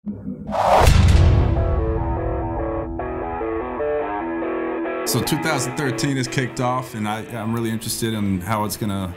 So 2013 is kicked off, and I'm really interested in how it's going to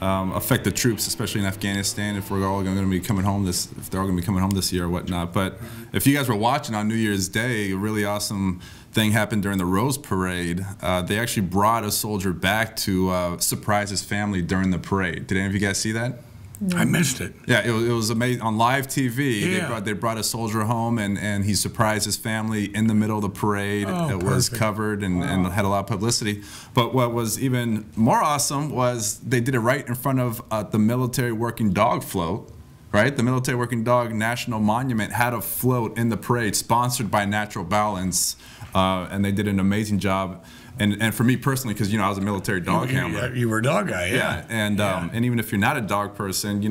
affect the troops, especially in Afghanistan, if we're all going to be coming home if they're all going to be coming home this year or whatnot. But if you guys were watching on New Year's Day, a really awesome thing happened during the Rose Parade. They actually brought a soldier back to surprise his family during the parade. Did any of you guys see that? No. I missed it. Yeah, it was amazing. On live TV, yeah. they brought a soldier home, and he surprised his family in the middle of the parade. It was covered and had a lot of publicity. But what was even more awesome was they did it right in front of the Military Working Dog float. Right? The Military Working Dog National Monument had a float in the parade sponsored by Natural Balance, and they did an amazing job. And for me personally, because I was a military dog handler. You were a dog guy, yeah. And even if you're not a dog person,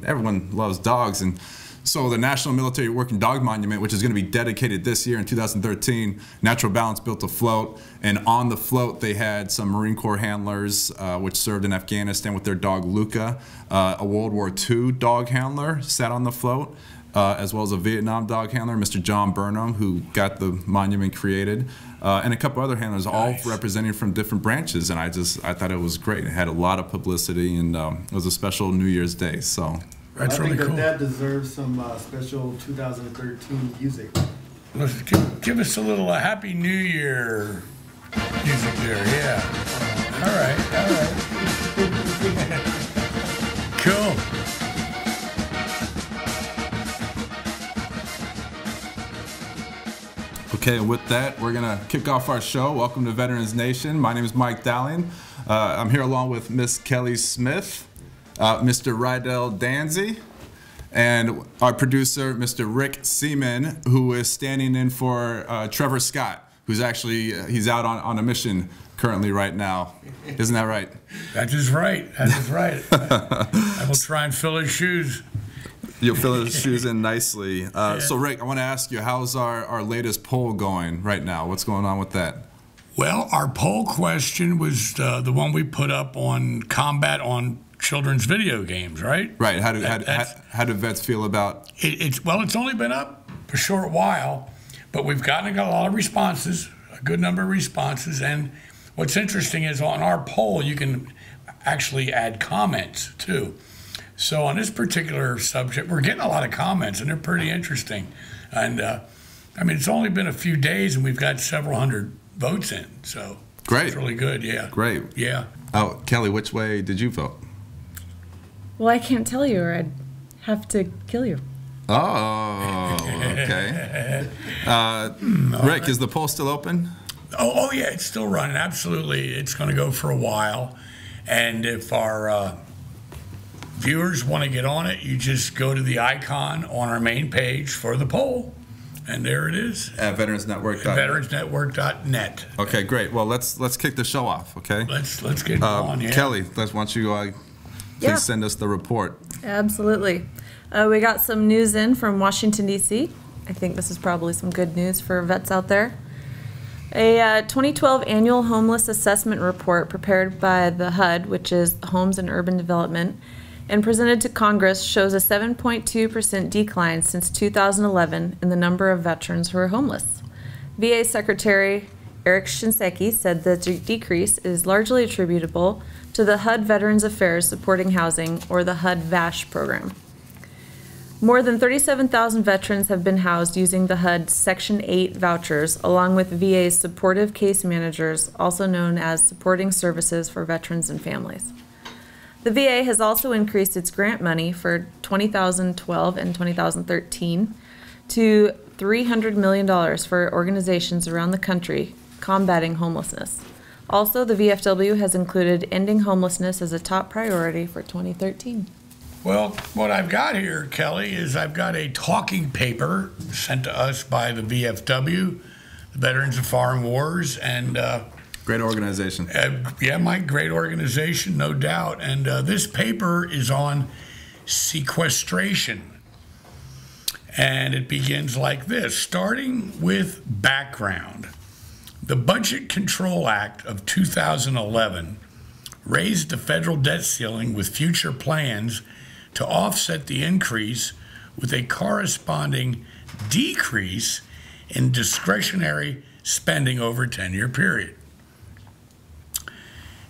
everyone loves dogs. And so the National Military Working Dog Monument, which is going to be dedicated this year in 2013, Natural Balance built a float, and on the float they had some Marine Corps handlers, which served in Afghanistan with their dog Luca. A World War II dog handler sat on the float, as well as a Vietnam dog handler, Mr. John Burnham, who got the monument created, and a couple other handlers, all representing from different branches. And I thought it was great. It had a lot of publicity, and it was a special New Year's Day. So that's really cool. That deserves some special 2013 music. Let's give us a little Happy New Year music there. Yeah. All right. Cool. Okay, and with that, we're going to kick off our show. Welcome to Veterans Nation. My name is Mike Dowling. I'm here along with Miss Kelly Smith, Mr. Rydell Danzy, and our producer, Mr. Rick Seaman, who is standing in for Trevor Scott, who's actually he's out on a mission currently right now. Isn't that right? That is right. That is right. I will try and fill his shoes. You'll fill his shoes in nicely. So, Rick, I want to ask you, how's our latest poll going right now? What's going on with that? Well, our poll question was the one we put up on combat on children's video games, right? Right. How do vets feel about it? Well, it's only been up a short while, but we've got a lot of responses, a good number of responses. And what's interesting is on our poll, you can actually add comments, too. So on this particular subject, we're getting a lot of comments, and they're pretty interesting. And it's only been a few days, and we've got several hundred votes in. So great, it's really good. Yeah, great. Yeah. Oh, Kelly, which way did you vote? Well, I can't tell you, or I'd have to kill you. Oh, okay. Rick, is the poll still open? Oh yeah, it's still running. Absolutely, it's going to go for a while. And if our viewers want to get on it, you just go to the icon on our main page for the poll, and there it is. At VeteransNetwork.net. VeteransNetwork.net. Okay, great. Well, let's kick the show off. Okay. Let's get on. Yeah. Kelly, why don't you please send us the report? Absolutely. We got some news in from Washington D.C. I think this is probably some good news for vets out there. A 2012 annual homeless assessment report prepared by the HUD, which is Homes and Urban Development, and presented to Congress shows a 7.2% decline since 2011 in the number of veterans who are homeless. VA Secretary Eric Shinseki said the decrease is largely attributable to the HUD Veterans Affairs Supporting Housing, or the HUD VASH program. More than 37,000 veterans have been housed using the HUD Section 8 vouchers, along with VA's supportive case managers, also known as supporting services for veterans and families. The VA has also increased its grant money for 2012 and 2013 to $300 million for organizations around the country combating homelessness. Also, the VFW has included ending homelessness as a top priority for 2013. Well, what I've got here, Kelly, is I've got a talking paper sent to us by the VFW, the Veterans of Foreign Wars, and great organization. Yeah, Mike, great organization, no doubt. And this paper is on sequestration. And it begins like this, starting with background. The Budget Control Act of 2011 raised the federal debt ceiling with future plans to offset the increase with a corresponding decrease in discretionary spending over a 10-year period.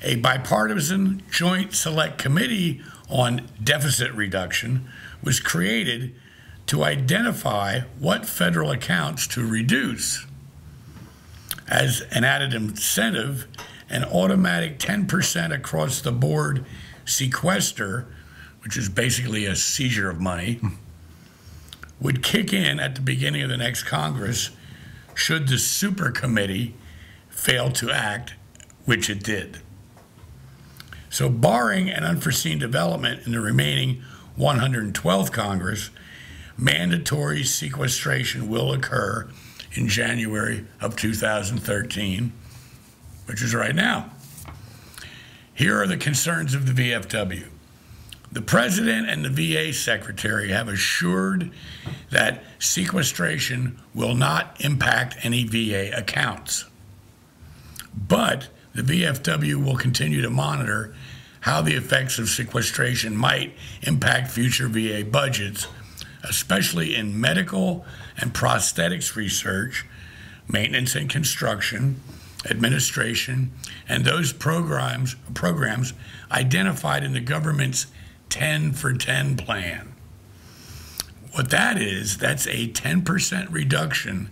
A bipartisan Joint Select Committee on Deficit Reduction was created to identify what federal accounts to reduce. As an added incentive, an automatic 10% across the board sequester, which is basically a seizure of money, would kick in at the beginning of the next Congress should the super committee fail to act, which it did. So barring an unforeseen development in the remaining 112th Congress, mandatory sequestration will occur in January of 2013, which is right now. Here are the concerns of the VFW. The President and the VA Secretary have assured that sequestration will not impact any VA accounts. But the VFW will continue to monitor how the effects of sequestration might impact future VA budgets, especially in medical and prosthetics research, maintenance and construction, administration, and those programs identified in the government's 10 for 10 plan. What that is, that's a 10% reduction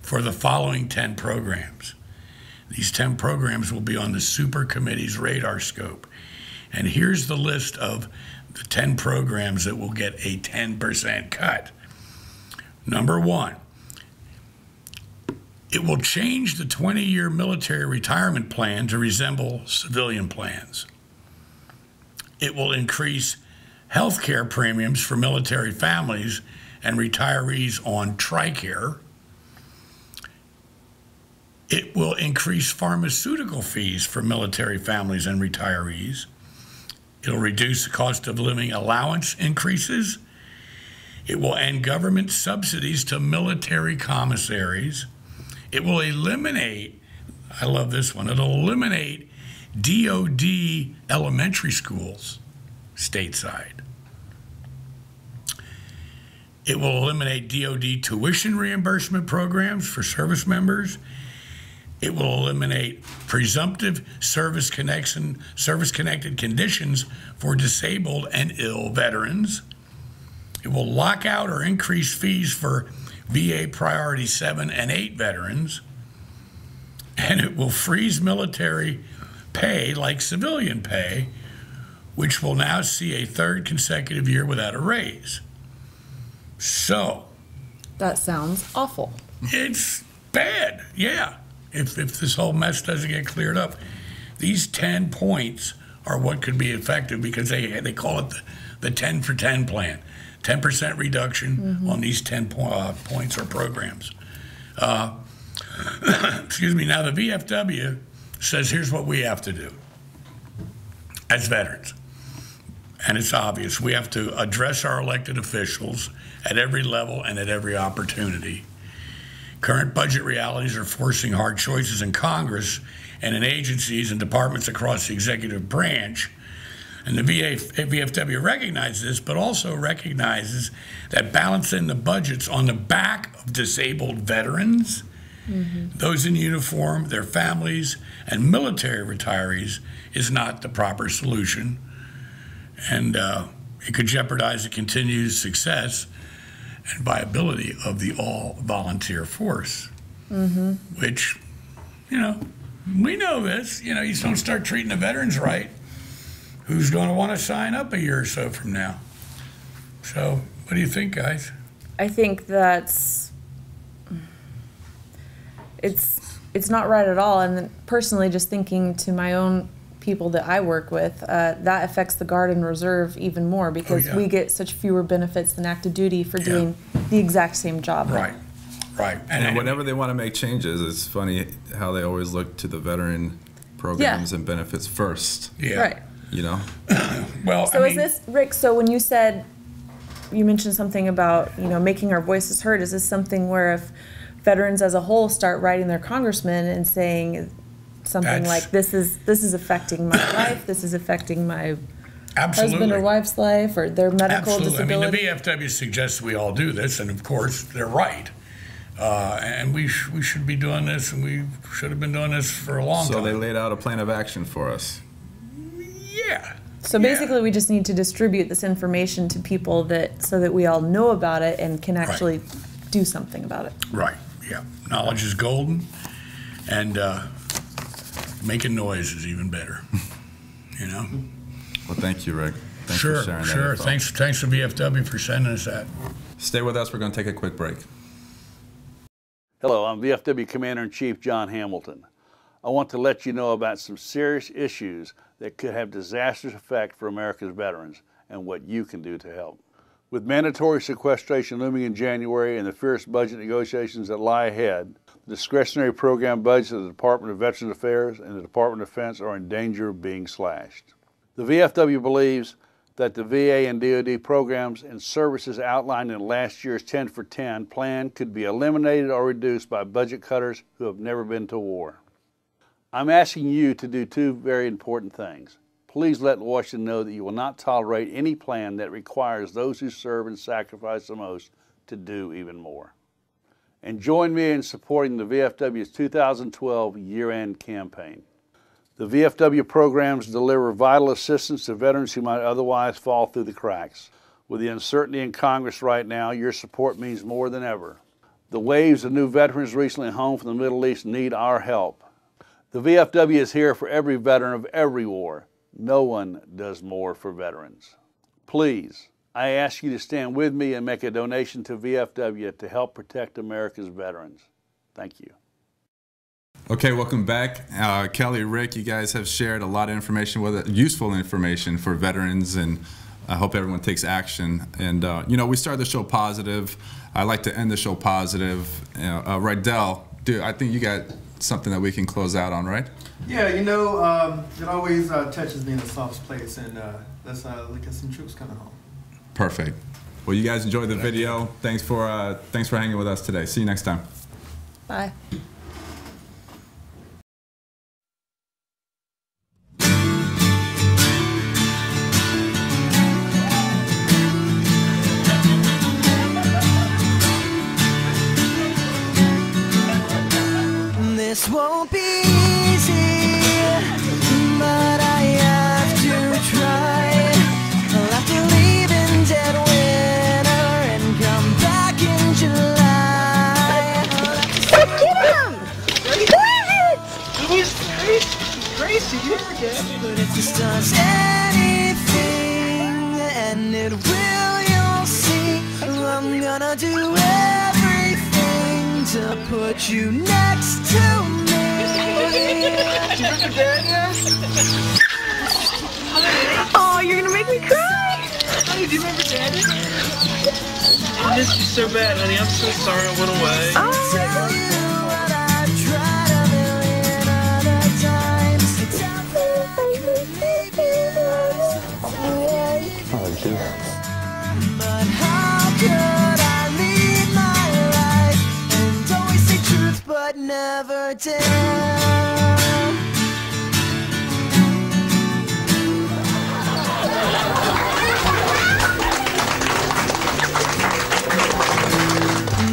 for the following 10 programs. These 10 programs will be on the super committee's radar scope. And here's the list of the 10 programs that will get a 10% cut. Number one, it will change the 20-year military retirement plan to resemble civilian plans. It will increase health care premiums for military families and retirees on TRICARE. It will increase pharmaceutical fees for military families and retirees. It'll reduce the cost of living allowance increases. It will end government subsidies to military commissaries. It will eliminate, I love this one, it'll eliminate DOD elementary schools stateside. It will eliminate DOD tuition reimbursement programs for service members. It will eliminate presumptive service-connected conditions for disabled and ill veterans. It will lock out or increase fees for VA Priority 7 and 8 veterans. And it will freeze military pay like civilian pay, which will now see a third consecutive year without a raise. So. That sounds awful. It's bad, yeah. If this whole mess doesn't get cleared up. These 10 points are what could be effective because they call it the 10 for 10 plan. 10% reduction on these 10 points or programs. Excuse me, now the VFW says here's what we have to do as veterans. And it's obvious. We have to address our elected officials at every level and at every opportunity. Current budget realities are forcing hard choices in Congress and in agencies and departments across the executive branch. And the VFW recognizes this, but also recognizes that balancing the budgets on the back of disabled veterans, those in uniform, their families, and military retirees is not the proper solution. And it could jeopardize the continued success and viability of the all-volunteer force, which, we know this. You just don't start treating the veterans right. Who's going to want to sign up a year or so from now? So what do you think, guys? I think that's it's not right at all. And then personally, just thinking to my own people that I work with, that affects the Guard and Reserve even more because we get such fewer benefits than active duty for doing the exact same job. Right. And whenever they want to make changes, it's funny how they always look to the veteran programs and benefits first. Yeah. Right. Well, so is this, Rick, so when you mentioned something about, making our voices heard, is this something where if veterans as a whole start writing their congressmen and saying something like, this is affecting my life, this is affecting my husband or wife's life or their medical disability. I mean, the VFW suggests we all do this, and of course, they're right. And we should be doing this, and we should have been doing this for a long time. So they laid out a plan of action for us. Yeah. So basically, we just need to distribute this information to people so that we all know about it and can actually do something about it. Right, yeah. Knowledge is golden, and making noise is even better, you know? Well, thank you, Rick. Thanks for sharing that. Sure. Thanks to VFW for sending us that. Stay with us. We're going to take a quick break. Hello, I'm VFW Commander-in-Chief John Hamilton. I want to let you know about some serious issues that could have disastrous effect for America's veterans and what you can do to help. With mandatory sequestration looming in January and the fierce budget negotiations that lie ahead, the discretionary program budgets of the Department of Veterans Affairs and the Department of Defense are in danger of being slashed. The VFW believes that the VA and DoD programs and services outlined in last year's 10 for 10 plan could be eliminated or reduced by budget cutters who have never been to war. I'm asking you to do two very important things. Please let Washington know that you will not tolerate any plan that requires those who serve and sacrifice the most to do even more. And join me in supporting the VFW's 2012 year-end campaign. The VFW programs deliver vital assistance to veterans who might otherwise fall through the cracks. With the uncertainty in Congress right now, your support means more than ever. The waves of new veterans recently home from the Middle East need our help. The VFW is here for every veteran of every war. No one does more for veterans. Please, I ask you to stand with me and make a donation to VFW to help protect America's veterans. Thank you. Okay, welcome back. Kelly, Rick, you guys have shared a lot of information, useful information for veterans, and I hope everyone takes action. And, you know, we started the show positive. I like to end the show positive. Rydell, dude, I think you got something that we can close out on, right? Yeah, you know, it always touches me in a soft place, and let's look at some troops coming home. Perfect. Well, you guys enjoyed the video. Thanks for hanging with us today. See you next time. Bye. This won't be easy, but I have to try. I'll have to leave in dead winter and come back in July. Get him! Go ahead! He's crazy, you forget. But if this does anything, and it will, you'll see. I'm gonna do everything to put you next to me. Do you remember Dad? Oh, you're gonna make me cry. Honey, do you remember Daddy? I missed you so bad, honey. I'm so sorry I went away. Tell you what I've tried a million other times. But how could I lead my life and always say truth but never tell?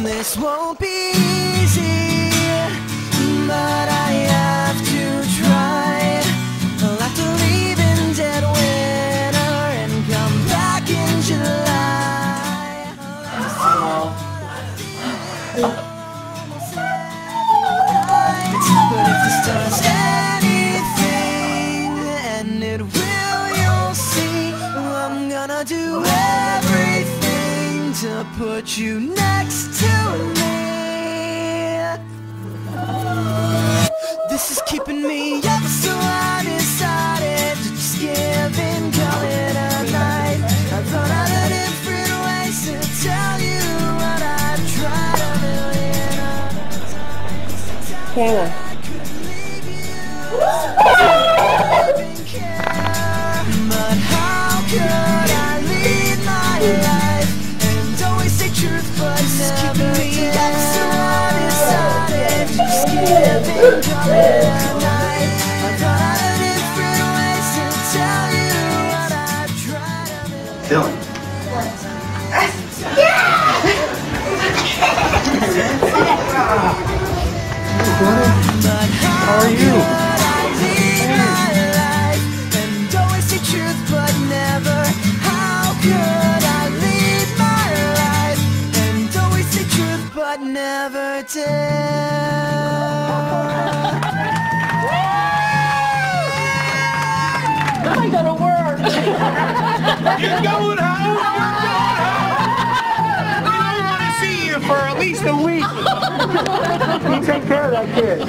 This won't be easy, but I have to try. I'll have to leave in dead winter and come back in July. But if this does anything, and it will, you'll see. I'm gonna do everything to put you next to me. This is keeping me up, so I decided to just give in, call it a night. I thought out of different ways to tell you what I've tried a million other times. Kayla. But how could I lead my life and always say truth but never tell? So I decided to just give in, call it a night. I thought out of different ways to tell you what I've tried. How are you? And always say truth, but never. How could I lead my life? And always say truth, but never tell. That ain't gonna work. You're going home. We don't want to see you for at least a week. You take care of that kid.